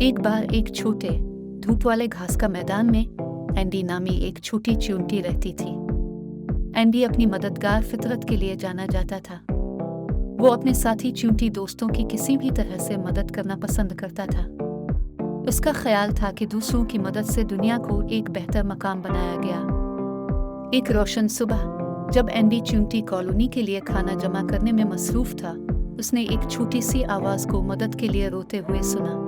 एक बार एक छोटे धूप वाले घास का मैदान में एंडी नामी एक छोटी चींटी रहती थी। एंडी अपनी मददगार फितरत के लिए जाना जाता था। वो अपने साथी चींटी दोस्तों की किसी भी तरह से मदद करना पसंद करता था। उसका ख्याल था कि दूसरों की मदद से दुनिया को एक बेहतर मकाम बनाया गया। एक रोशन सुबह जब एंडी चींटी कॉलोनी के लिए खाना जमा करने में मसरूफ था, उसने एक छोटी सी आवाज को मदद के लिए रोते हुए सुना।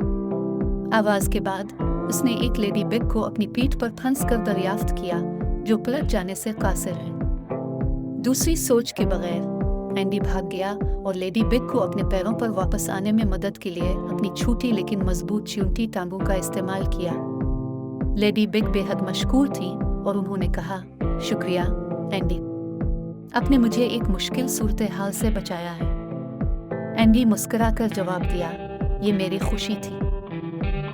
आवाज के बाद उसने एक लेडी बिग को अपनी पीठ पर फंस कर दरियाफ्त किया, जो पलट जाने से कासिर है। दूसरी सोच के बगैर एंडी भाग गया और लेडी बिग को अपने पैरों पर वापस आने में मदद के लिए अपनी छोटी लेकिन मजबूत चींटी टांगों का इस्तेमाल किया। लेडी बिग बेहद मशकूर थी और उन्होंने कहा, शुक्रिया एंडी, आपने मुझे एक मुश्किल सूरत हाल से बचाया है। एंडी मुस्कुराकर जवाब दिया, ये मेरी खुशी थी।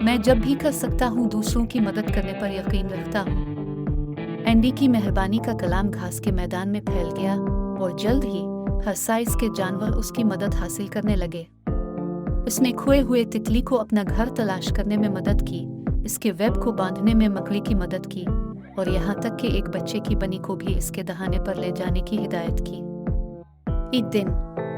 मैं जब भी कर सकता हूँ दूसरों की मदद करने पर यकीन रखता हूँ। एंडी की मेहरबानी का कलाम घास के मैदान में फैल गया और जल्द ही हर साइज के जानवर उसकी मदद हासिल करने लगे। उसने खोए हुए तितली को अपना घर तलाश करने में मदद की, इसके वेब को बांधने में मकड़ी की मदद की और यहाँ तक कि एक बच्चे की बनी को भी इसके दहाने पर ले जाने की हिदायत की। एक दिन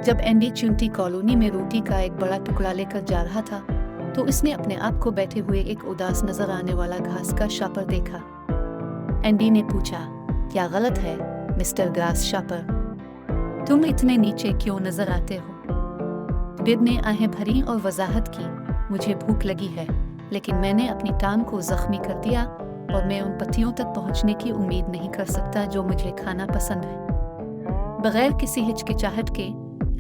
जब एंडी चींटी कॉलोनी में रोटी का एक बड़ा टुकड़ा लेकर जा रहा था, तो उसने अपने आप को बैठे हुए एक उदास नजर आने वाला घास का शापर देखा। एंडी ने पूछा, क्या गलत है मिस्टर ग्रास शापर? तुम इतने नीचे क्यों नजर आते हो? बिग ने आहें भरी और वजाहत की, मुझे भूख लगी है, लेकिन मैंने अपनी टांग को जख्मी कर दिया और मैं उन पत्तियों तक पहुंचने की उम्मीद नहीं कर सकता जो मुझे खाना पसंद है। बगैर किसी हिचकिचाहट के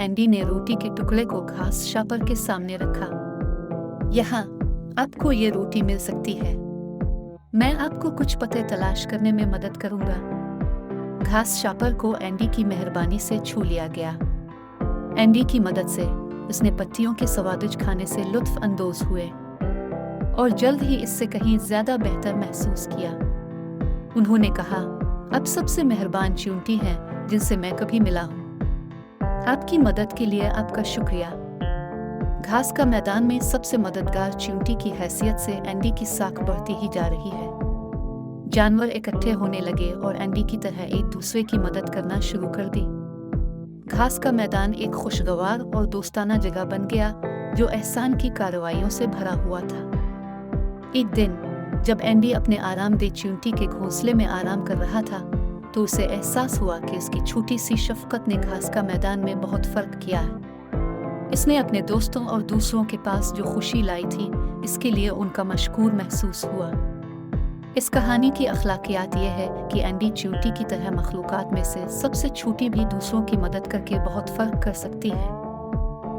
एंडी ने रोटी के टुकड़े को घास शापर के सामने रखा। यहाँ आपको ये रोटी मिल सकती है। मैं आपको कुछ पत्ते तलाश करने में मदद करूंगा। घास शापर को एंडी की मेहरबानी से छू लिया गया। एंडी की मदद से उसने पत्तियों के स्वादिष्ट खाने से लुत्फ अंदोज हुए और जल्द ही इससे कहीं ज्यादा बेहतर महसूस किया। उन्होंने कहा, आप सबसे मेहरबान चींटी हैं जिनसे मैं कभी मिला हूँ। आपकी मदद के लिए आपका शुक्रिया। घास का मैदान में सबसे मददगार चींटी की हैसियत से एंडी की साख बढ़ती ही जा रही है। जानवर इकट्ठे होने लगे और एंडी की तरह एक दूसरे की मदद करना शुरू कर दी। घास का मैदान एक खुशगवार और दोस्ताना जगह बन गया जो एहसान की कार्रवाइयों से भरा हुआ था। एक दिन जब एंडी अपने आरामदेह चींटी के घोंसले में आराम कर रहा था, तो उसे एहसास हुआ कि इसकी छोटी सी शफकत ने घास का मैदान में बहुत फर्क किया है। इसने अपने दोस्तों और दूसरों के पास जो खुशी लाई थी, इसके लिए उनका मशकूर महसूस हुआ। इस कहानी की अखलाकियात यह है कि एंडी चींटी की तरह मखलूकात में से सबसे छोटी भी दूसरों की मदद करके बहुत फर्क कर सकती है।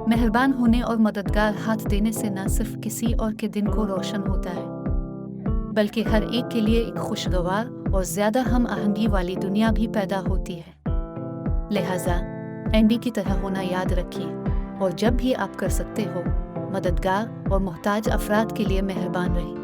मेहरबान होने और मददगार हाथ देने से न सिर्फ किसी और के दिन को रोशन होता है, बल्कि हर एक के लिए एक खुशगवार और ज्यादा हम आहंगी वाली दुनिया भी पैदा होती है। लिहाजा एंडी की तरह होना याद रखिए और जब भी आप कर सकते हो, मददगार और मोहताज अफराद के लिए मेहरबान रहिए।